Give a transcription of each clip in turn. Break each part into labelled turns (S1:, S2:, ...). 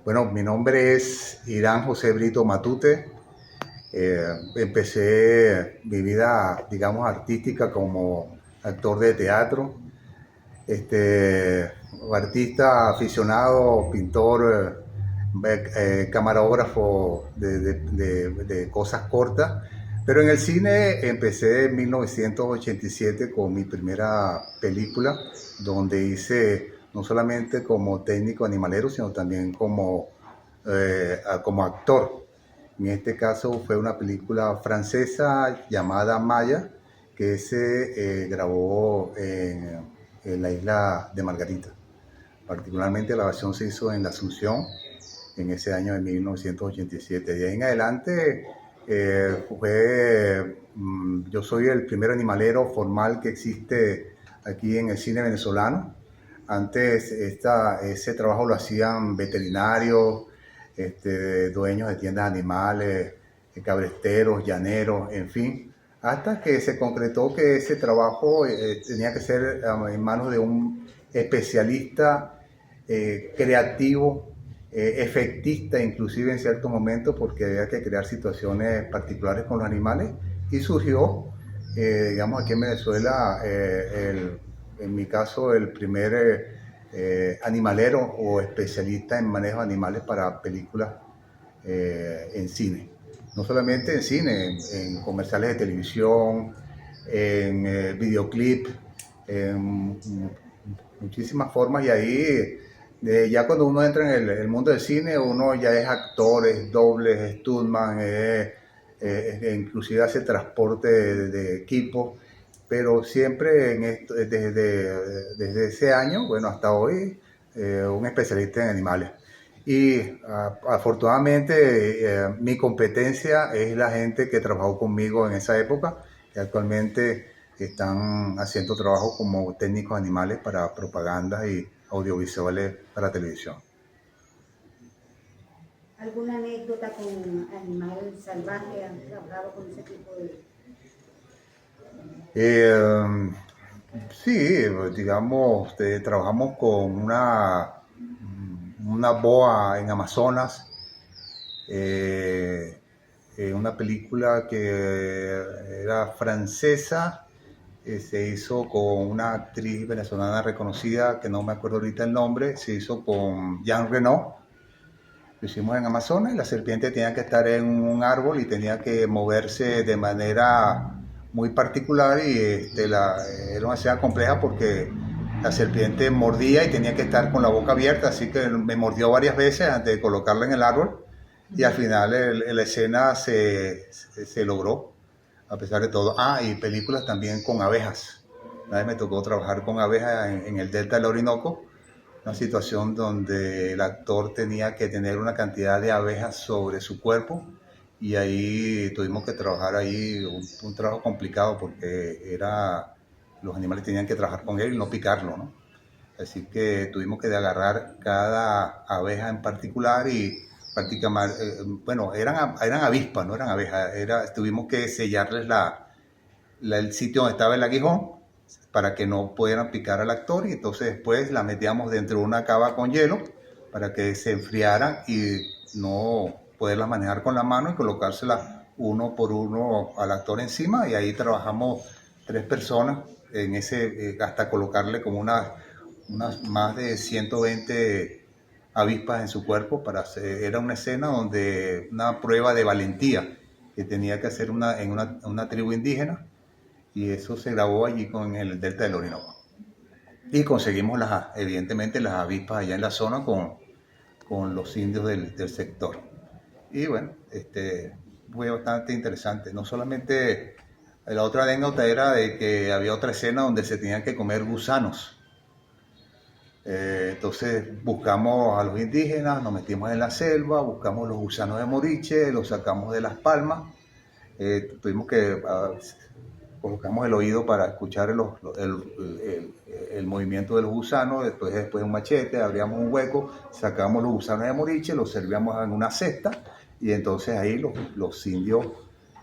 S1: Bueno, mi nombre es Irán José Brito Matute. Empecé mi vida, digamos, artística como actor de teatro, este, artista aficionado, pintor, camarógrafo de cosas cortas. Pero en el cine empecé en 1987 con mi primera película, donde hice no solamente como técnico animalero, sino también como actor. En este caso fue una película francesa llamada Maya, que se grabó en la isla de Margarita. Particularmente la versión se hizo en la Asunción en ese año de 1987. De ahí en adelante yo soy el primer animalero formal que existe aquí en el cine venezolano. Antes ese trabajo lo hacían veterinarios, dueños de tiendas de animales, cabresteros, llaneros, en fin, hasta que se concretó que ese trabajo tenía que ser en manos de un especialista creativo, efectista inclusive en ciertos momentos, porque había que crear situaciones particulares con los animales, y surgió, digamos, aquí en Venezuela, en mi caso, el primer animalero o especialista en manejo de animales para películas en cine. No solamente en cine, en comerciales de televisión, en videoclip, en muchísimas formas. Y ahí, ya cuando uno entra en el mundo del cine, uno ya es actor, es doble, es stuntman, inclusive hace transporte de equipo. Pero siempre desde ese año, bueno, hasta hoy, un especialista en animales. Y afortunadamente mi competencia es la gente que trabajó conmigo en esa época, que actualmente están haciendo trabajo como técnicos animales para propagandas y audiovisuales para televisión.
S2: ¿Alguna anécdota con animal salvaje? ¿Han trabajado con ese tipo de...?
S1: Eh, sí, digamos, trabajamos con una boa en Amazonas, eh, una película que era francesa, se hizo con una actriz venezolana reconocida, que no me acuerdo ahorita el nombre, se hizo con Jean Reno. Lo hicimos en Amazonas y la serpiente tenía que estar en un árbol y tenía que moverse de manera muy particular, y era una escena compleja porque la serpiente mordía y tenía que estar con la boca abierta, así que me mordió varias veces antes de colocarla en el árbol, y al final la escena se logró a pesar de todo. Y películas también con abejas. Una vez me tocó trabajar con abejas en el delta del Orinoco, una situación donde el actor tenía que tener una cantidad de abejas sobre su cuerpo, y ahí tuvimos que trabajar ahí un trabajo complicado porque los animales tenían que trabajar con él y no picarlo, ¿no? Así que tuvimos que agarrar cada abeja en particular y prácticamente, bueno, eran avispas, no eran abejas, tuvimos que sellarles el sitio donde estaba el aguijón para que no pudieran picar al actor, y entonces después la metíamos dentro de una cava con hielo para que se enfriaran y no poderlas manejar con la mano y colocárselas uno por uno al actor encima, y ahí trabajamos 3 personas hasta colocarle como unas más de 120 avispas en su cuerpo era una escena donde una prueba de valentía que tenía que hacer en una tribu indígena, y eso se grabó allí con el delta del Orinoco. Y conseguimos evidentemente las avispas allá en la zona con los indios del sector. Y bueno, fue bastante interesante. No solamente, la otra anécdota era de que había otra escena donde se tenían que comer gusanos. Entonces buscamos a los indígenas, nos metimos en la selva, buscamos los gusanos de moriche, los sacamos de las palmas. Tuvimos que colocamos el oído para escuchar el movimiento de los gusanos. Después un machete, abríamos un hueco, sacábamos los gusanos de moriche, los servíamos en una cesta, y entonces ahí los indios,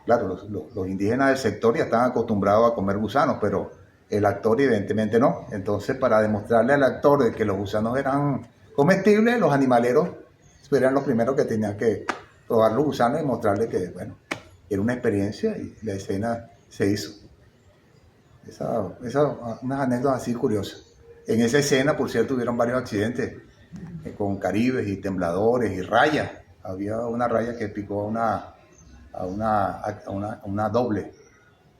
S1: claro, los indígenas del sector ya estaban acostumbrados a comer gusanos, pero el actor evidentemente no. Entonces, para demostrarle al actor de que los gusanos eran comestibles, los animaleros eran los primeros que tenían que probar los gusanos y mostrarle que, bueno, era una experiencia y la escena se hizo. Unas anécdotas así curiosas. En esa escena, por cierto, hubieron varios accidentes con caribes y tembladores y rayas. Había una raya que picó a una doble,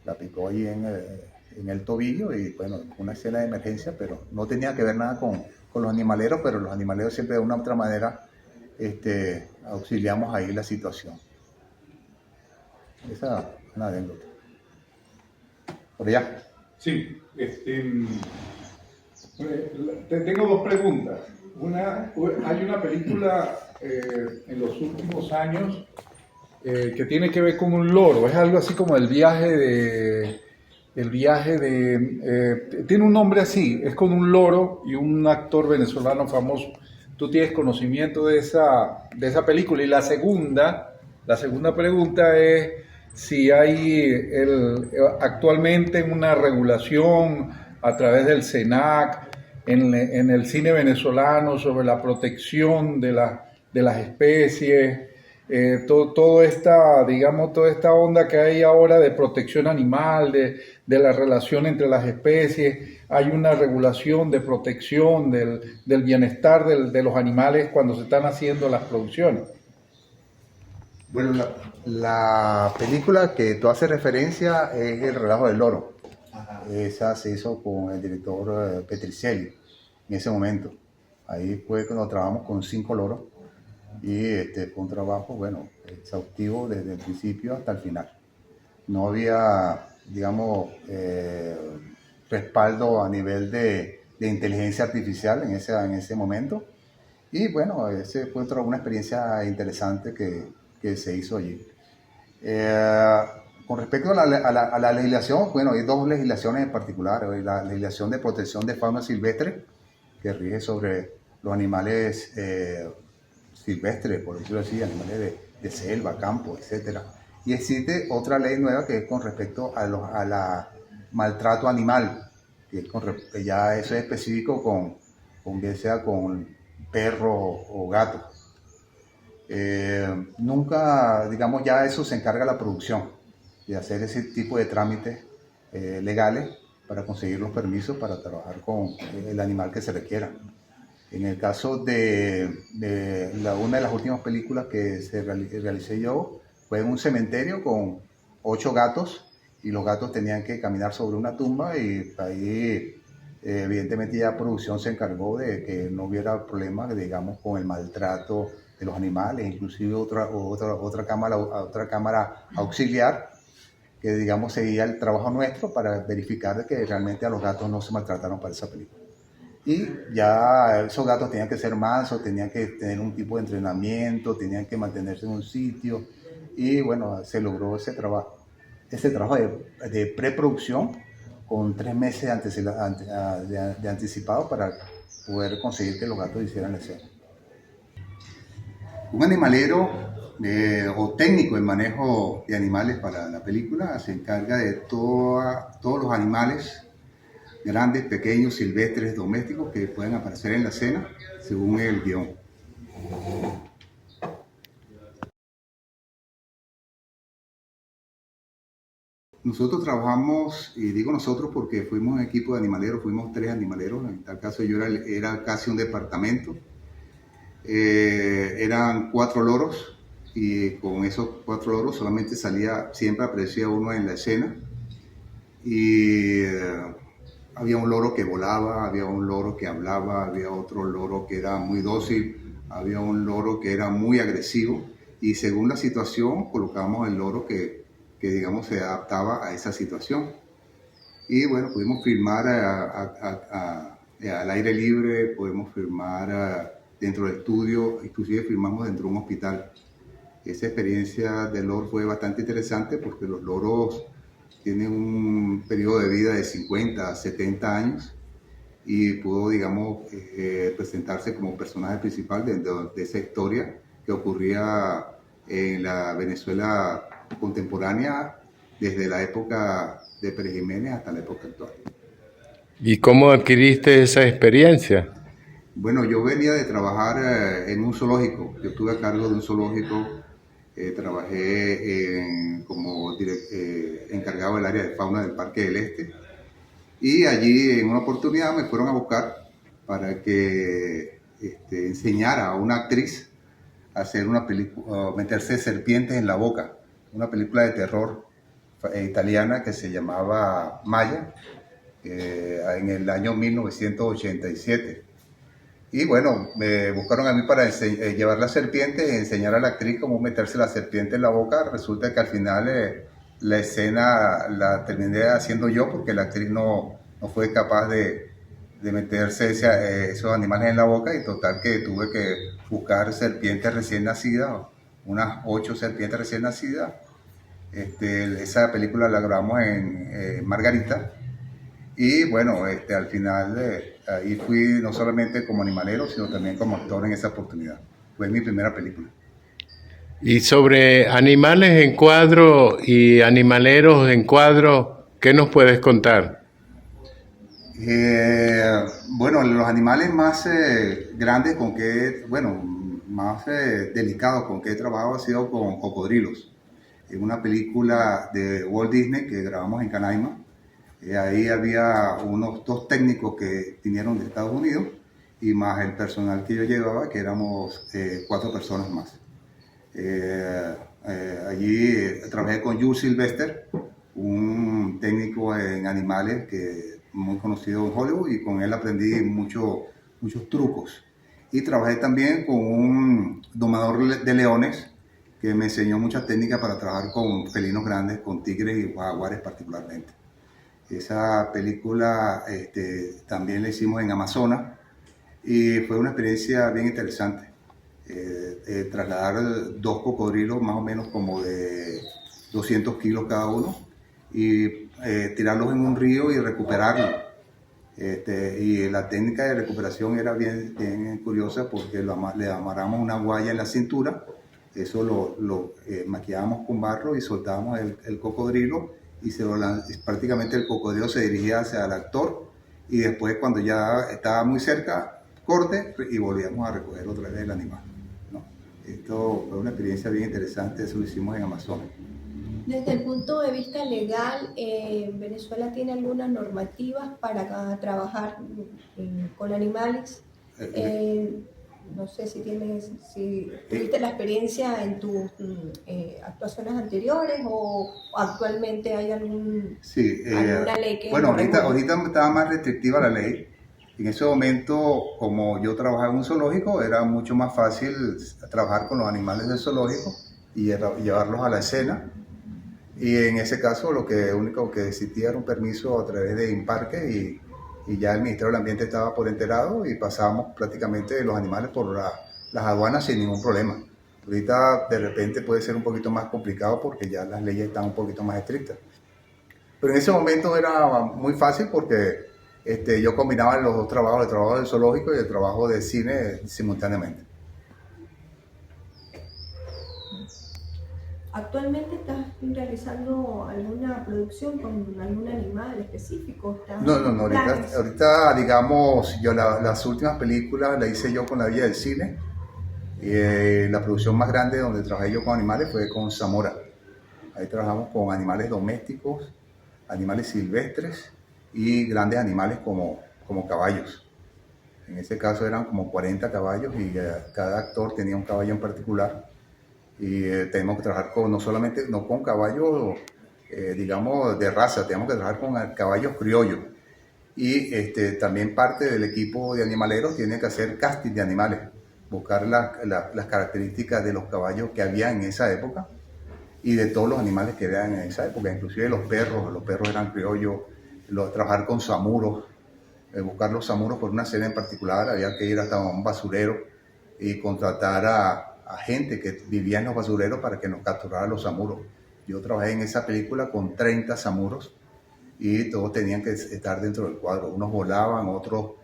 S1: la picó ahí en el tobillo y bueno, una escena de emergencia, pero no tenía que ver nada con los animaleros, pero los animaleros siempre de una u otra manera auxiliamos ahí la situación. Esa es una anécdota. Por allá.
S3: Sí, tengo dos preguntas. Hay una película en los últimos años que tiene que ver con un loro. Es algo así como el viaje de... tiene un nombre así, es con un loro y un actor venezolano famoso. ¿Tú tienes conocimiento de esa película? Y la segunda pregunta es si hay actualmente una regulación a través del SENAC en el cine venezolano sobre la protección de las especies, toda esta onda que hay ahora de protección animal, de la relación entre las especies. Hay una regulación de protección del bienestar de los animales cuando se están haciendo las producciones.
S1: Bueno, la película que tú haces referencia es El relajo del loro. Ajá. Esa se hizo con el director Petricelli en ese momento. Ahí fue cuando trabajamos con 5 loros y fue un trabajo, bueno, exhaustivo desde el principio hasta el final. No había, digamos, respaldo a nivel de inteligencia artificial en ese momento. Y bueno, ese fue una experiencia interesante que se hizo allí. Con respecto a la legislación, bueno, hay 2 legislaciones en particular. La legislación de protección de fauna silvestre, que rige sobre los animales silvestres, por decirlo así, animales de selva, campo, etc. Y existe otra ley nueva que es con respecto a la maltrato animal, que ya eso es específico con bien sea con perro o gato. Nunca, digamos, ya eso se encarga la producción de hacer ese tipo de trámites legales para conseguir los permisos para trabajar con el animal que se requiera. En el caso de una de las últimas películas que realicé yo, fue en un cementerio con 8 gatos y los gatos tenían que caminar sobre una tumba y ahí evidentemente ya la producción se encargó de que no hubiera problemas, digamos, con el maltrato de los animales, inclusive otra cámara auxiliar que, digamos, seguía el trabajo nuestro para verificar de que realmente a los gatos no se maltrataron para esa película. Y ya esos gatos tenían que ser mansos, tenían que tener un tipo de entrenamiento, tenían que mantenerse en un sitio y bueno, se logró ese trabajo de preproducción con 3 meses de anticipado para poder conseguir que los gatos hicieran la escena. Un animalero o técnico en manejo de animales para la película se encarga de todos los animales grandes, pequeños, silvestres, domésticos que pueden aparecer en la escena según el guión. Nosotros trabajamos, y digo nosotros porque fuimos un equipo de animaleros, fuimos 3 animaleros, en tal caso yo era casi un departamento. Eran 4 loros y con esos 4 loros solamente siempre aparecía uno en la escena y había un loro que volaba, había un loro que hablaba, había otro loro que era muy dócil, había un loro que era muy agresivo y según la situación colocábamos el loro que digamos se adaptaba a esa situación. Y bueno, pudimos filmar al aire libre, pudimos filmar dentro del estudio, inclusive filmamos dentro de un hospital. Esa experiencia del loro fue bastante interesante porque los loros tienen un periodo de vida de 50 a 70 años y pudo, digamos, presentarse como personaje principal dentro de esa historia que ocurría en la Venezuela contemporánea desde la época de Pérez Jiménez hasta la época actual.
S4: ¿Y cómo adquiriste esa experiencia?
S1: Bueno, yo venía de trabajar en un zoológico. Yo estuve a cargo de un zoológico. Trabajé encargado del área de fauna del Parque del Este. Y allí en una oportunidad me fueron a buscar para que enseñara a una actriz a hacer una película, meterse serpientes en la boca. Una película de terror italiana que se llamaba Maya, en el año 1987. Y bueno, me buscaron a mí para llevar la serpiente y enseñar a la actriz cómo meterse la serpiente en la boca. Resulta que al final la escena la terminé haciendo yo porque la actriz no fue capaz de meterse esos animales en la boca, y total que tuve que buscar serpientes recién nacidas, unas 8 serpientes recién nacidas. Esa película la grabamos en Margarita. Y bueno, al final ahí fui no solamente como animalero, sino también como actor en esa oportunidad. Fue mi primera película.
S4: Y sobre animales en cuadro y animaleros en cuadro, ¿qué nos puedes contar?
S1: Bueno, los animales más grandes más delicados con que he trabajado ha sido con cocodrilos. En una película de Walt Disney que grabamos en Canaima, ahí había unos 2 técnicos que vinieron de Estados Unidos y más el personal que yo llevaba, que éramos 4 personas más. Allí trabajé con Jules Sylvester, un técnico en animales que muy conocido en Hollywood, y con él aprendí muchos trucos. Y trabajé también con un domador de leones que me enseñó muchas técnicas para trabajar con felinos grandes, con tigres y jaguares particularmente. Esa película también la hicimos en Amazonas y fue una experiencia bien interesante. Trasladar 2 cocodrilos más o menos como de 200 kilos cada uno y tirarlos en un río y recuperarlos. Y la técnica de recuperación era bien curiosa porque le amarramos una guaya en la cintura, eso lo maquillábamos con barro y soltábamos el cocodrilo y prácticamente el cocodrilo se dirigía hacia el actor, y después cuando ya estaba muy cerca, corte y volvíamos a recoger otra vez el animal, ¿no? Esto fue una experiencia bien interesante, eso lo hicimos en Amazonas.
S5: Desde el punto de vista legal, ¿Venezuela tiene algunas normativas para trabajar con animales? No sé si tuviste la experiencia en tus actuaciones anteriores o actualmente hay alguna ley que...
S1: Bueno, ahorita estaba más restrictiva la ley. En ese momento, como yo trabajaba en un zoológico, era mucho más fácil trabajar con los animales del zoológico y llevarlos a la escena. Y en ese caso, lo único que existía era un permiso a través de Imparque, y ya el Ministerio del Ambiente estaba por enterado y pasábamos prácticamente los animales por las aduanas sin ningún problema. Ahorita de repente puede ser un poquito más complicado porque ya las leyes están un poquito más estrictas. Pero en ese momento era muy fácil porque yo combinaba los 2 trabajos, el trabajo del zoológico y el trabajo de cine simultáneamente.
S5: ¿Actualmente estás realizando alguna producción con algún animal específico?
S1: No, ahorita digamos, yo las últimas películas las hice yo con la Villa del Cine. La producción más grande donde trabajé yo con animales fue con Zamora. Ahí trabajamos con animales domésticos, animales silvestres y grandes animales como caballos. En ese caso eran como 40 caballos y cada actor tenía un caballo en particular. Y tenemos que trabajar no con caballos, digamos, de raza, tenemos que trabajar con caballos criollos. Y también parte del equipo de animaleros tiene que hacer casting de animales, buscar las características de los caballos que había en esa época y de todos los animales que había en esa época, inclusive los perros eran criollos, trabajar con samuros, buscar los samuros por una escena en particular, había que ir hasta un basurero y contratar a gente que vivía en los basureros para que nos capturara los samuros. Yo trabajé en esa película con 30 samuros y todos tenían que estar dentro del cuadro. Unos volaban, otros,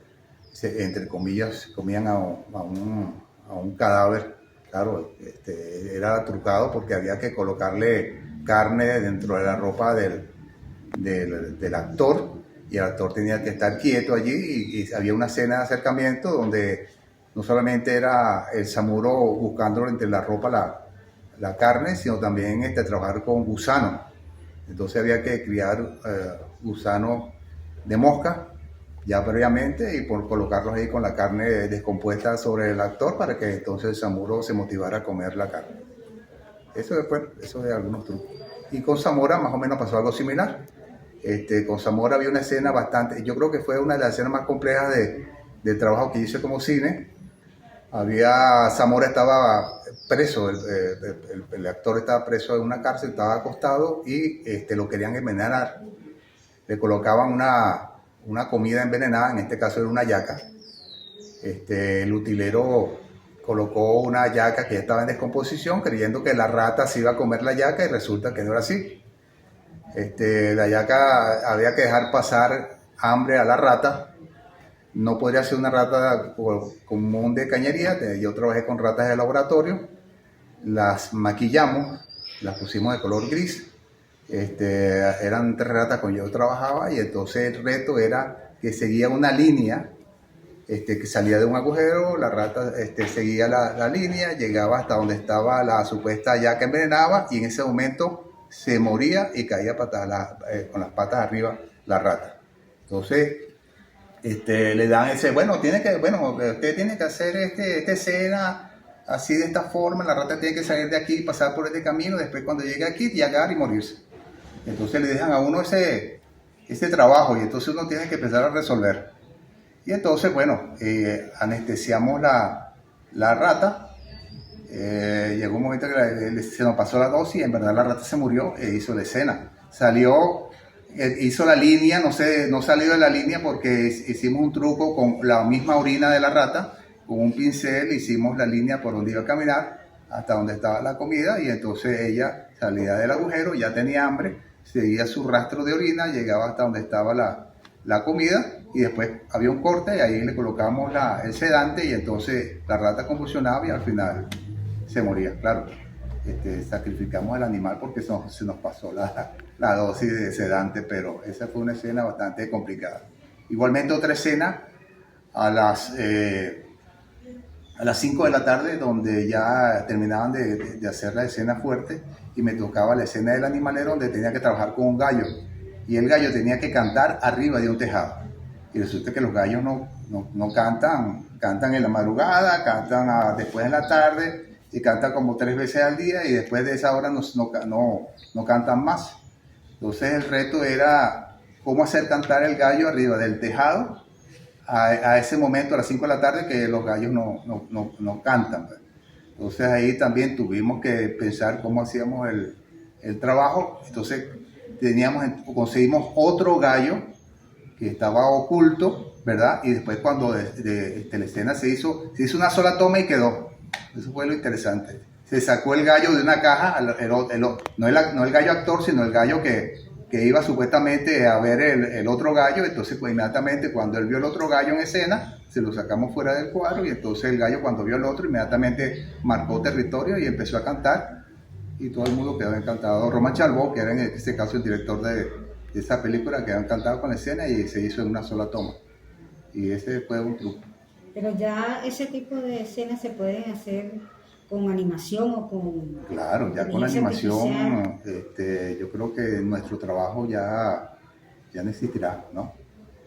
S1: entre comillas, comían a un cadáver. Claro, era trucado porque había que colocarle carne dentro de la ropa del actor y el actor tenía que estar quieto allí y había una escena de acercamiento donde no solamente era el samuro buscando entre la ropa la carne, sino también trabajar con gusanos. Entonces había que criar gusanos de mosca ya previamente y por colocarlos ahí con la carne descompuesta sobre el actor para que entonces el samuro se motivara a comer la carne. Eso es algunos trucos. Y con Zamora más o menos pasó algo similar. Con Zamora había una escena bastante, yo creo que fue una de las escenas más complejas del trabajo que hice como cine. Zamora estaba preso, el actor estaba preso en una cárcel, estaba acostado y lo querían envenenar. Le colocaban una comida envenenada, en este caso era una yaca. El utilero colocó una yaca que ya estaba en descomposición, creyendo que la rata se iba a comer la yaca y resulta que no era así. La yaca había que dejar pasar hambre a la rata. No podría ser una rata común de cañería. Yo trabajé con ratas de laboratorio, las maquillamos, las pusimos de color gris. Eran 3 ratas con yo trabajaba y entonces el reto era que seguía una línea que salía de un agujero, la rata seguía la línea, llegaba hasta donde estaba la supuesta yaca envenenada y en ese momento se moría y caía con las patas arriba la rata. Entonces le dan usted tiene que hacer esta escena así de esta forma, la rata tiene que salir de aquí, pasar por este camino, después cuando llegue aquí, llegar y morirse. Entonces le dejan a uno ese trabajo y entonces uno tiene que empezar a resolver. Y entonces, anestesiamos la rata. Llegó un momento que se nos pasó la dosis y en verdad la rata se murió e hizo la escena. Hizo la línea, no salió de la línea porque hicimos un truco con la misma orina de la rata, con un pincel hicimos la línea por donde iba a caminar hasta donde estaba la comida y entonces ella salía del agujero, ya tenía hambre, seguía su rastro de orina, llegaba hasta donde estaba la comida y después había un corte y ahí le colocamos el sedante y entonces la rata convulsionaba y al final se moría, claro. Sacrificamos al animal porque se nos pasó la dosis de sedante, pero esa fue una escena bastante complicada. Igualmente otra escena a las 5 de la tarde, donde ya terminaban de hacer la escena fuerte y me tocaba la escena del animalero donde tenía que trabajar con un gallo y el gallo tenía que cantar arriba de un tejado y resulta que los gallos no cantan en la madrugada, cantan después en la tarde y cantan como 3 veces al día y después de esa hora no cantan más. Entonces el reto era cómo hacer cantar el gallo arriba del tejado a ese momento, a las 5 de la tarde, que los gallos no cantan. Entonces ahí también tuvimos que pensar cómo hacíamos el trabajo. Entonces conseguimos otro gallo que estaba oculto, ¿verdad? Y después cuando la escena se hizo una sola toma y quedó. Eso fue lo interesante. Se sacó el gallo de una caja, no el gallo actor, sino el gallo que iba supuestamente a ver el otro gallo. Entonces, pues inmediatamente cuando él vio el otro gallo en escena, se lo sacamos fuera del cuadro y entonces el gallo cuando vio el otro inmediatamente marcó territorio y empezó a cantar y todo el mundo quedó encantado. Roman Chalbó, que era en este caso el director de esa película, quedó encantado con la escena y se hizo en una sola toma. Y ese fue un truco.
S2: Pero ya ese tipo de escenas se pueden hacer con animación o con...
S1: Claro, ya con animación, yo creo que nuestro trabajo ya no existirá, ¿no?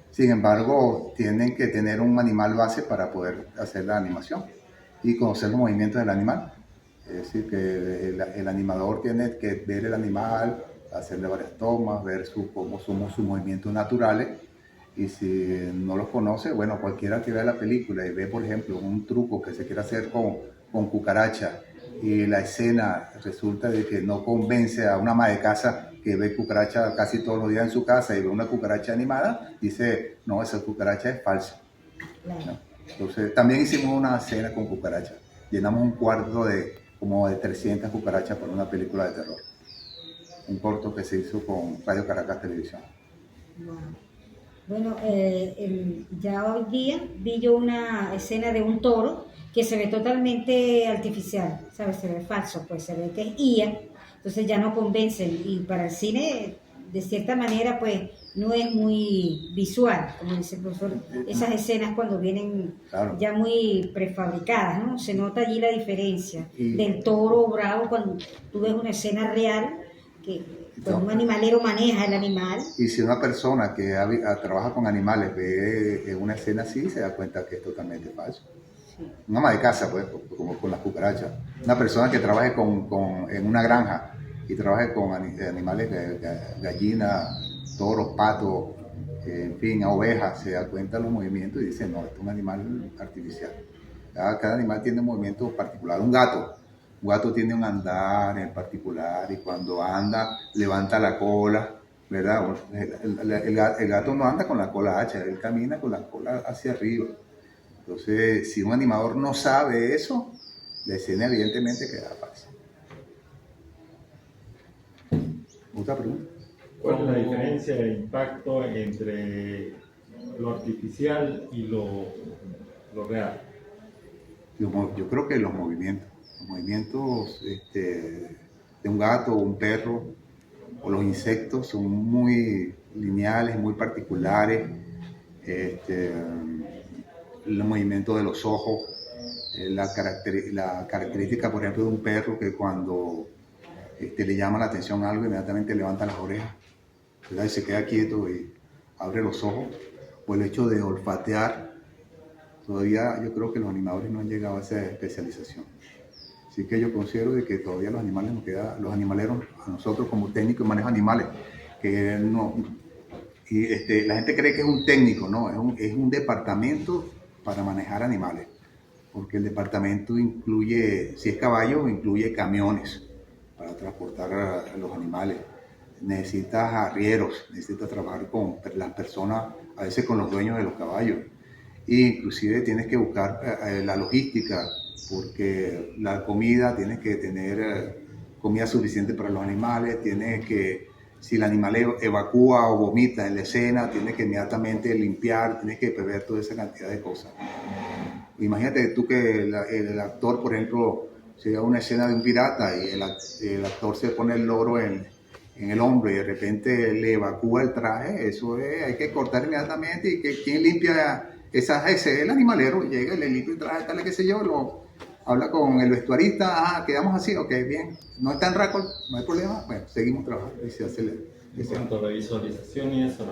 S1: Sin embargo, tienen que tener un animal base para poder hacer la animación y conocer los movimientos del animal. Es decir, que el animador tiene que ver el animal, hacerle varias tomas, ver cómo son sus movimientos naturales. Y si no los conoce, bueno, cualquiera que vea la película y ve, por ejemplo, un truco que se quiere hacer con cucaracha y la escena resulta de que no convence a una ama de casa que ve cucaracha casi todos los días en su casa y ve una cucaracha animada, dice, no, esa cucaracha es falsa. ¿No? Entonces, también hicimos una escena con cucaracha. Llenamos un cuarto como de 300 cucarachas para una película de terror. Un corto que se hizo con Radio Caracas Televisión.
S2: Wow. Bueno, ya hoy día vi yo una escena de un toro que se ve totalmente artificial, ¿sabes? Se ve falso, pues se ve que es IA, entonces ya no convence y para el cine, de cierta manera, pues no es muy visual, como dice el profesor, esas escenas cuando vienen
S1: Claro.
S2: ya muy prefabricadas, ¿no? Se nota allí la diferencia
S1: Y-
S2: del toro bravo cuando tú ves una escena real que pues,
S1: No.
S2: un animalero maneja el animal.
S1: Y si una persona que trabaja con animales ve una escena así, se da cuenta que es totalmente falso. Un ama de casa, pues, como con las cucarachas. Una persona que trabaje en una granja y trabaje con animales, gallinas, toros, patos, en fin, ovejas, se da cuenta de los movimientos y dice, no, esto es un animal artificial. Cada animal tiene un movimiento particular. Un gato tiene un andar en particular y cuando anda levanta la cola, ¿verdad? El gato no anda con la cola hacha, él camina con la cola hacia arriba. Entonces, si un animador no sabe eso, la escena evidentemente queda falsa. ¿Otra pregunta?
S6: ¿Cuál es la diferencia de impacto entre lo artificial y lo real?
S1: Yo creo que los movimientos de un gato o un perro o los insectos son muy lineales, muy particulares. El movimiento de los ojos, la característica, por ejemplo, de un perro que cuando le llama la atención algo, inmediatamente levanta las orejas, ¿verdad? Y se queda quieto y abre los ojos, o el hecho de olfatear. Todavía yo creo que los animadores no han llegado a esa especialización. Así que yo considero de que todavía los animales nos queda, los animaleros, a nosotros como técnicos de manejo de animales, que no, y la gente cree que es un técnico, no, es un departamento para manejar animales, porque el departamento incluye, si es caballo, incluye camiones para transportar a los animales. Necesitas arrieros, necesitas trabajar con las personas, a veces con los dueños de los caballos. E inclusive tienes que buscar la logística, porque la comida, tienes que tener comida suficiente para los animales, tienes que, si el animal evacúa o vomita en la escena, tienes que inmediatamente limpiar, tienes que prever toda esa cantidad de cosas. Imagínate tú que el actor, por ejemplo, se da una escena de un pirata y el actor se pone el loro en el hombro y de repente le evacúa el traje, eso es, hay que cortar inmediatamente. ¿Y quién limpia ese? El animalero llega y le limpia el traje, tal, qué sé yo, habla con el vestuarista, quedamos así, ok, bien, no está en récord, no hay problema, bueno, seguimos trabajando y se hace
S6: En cuanto a la visualización y eso, las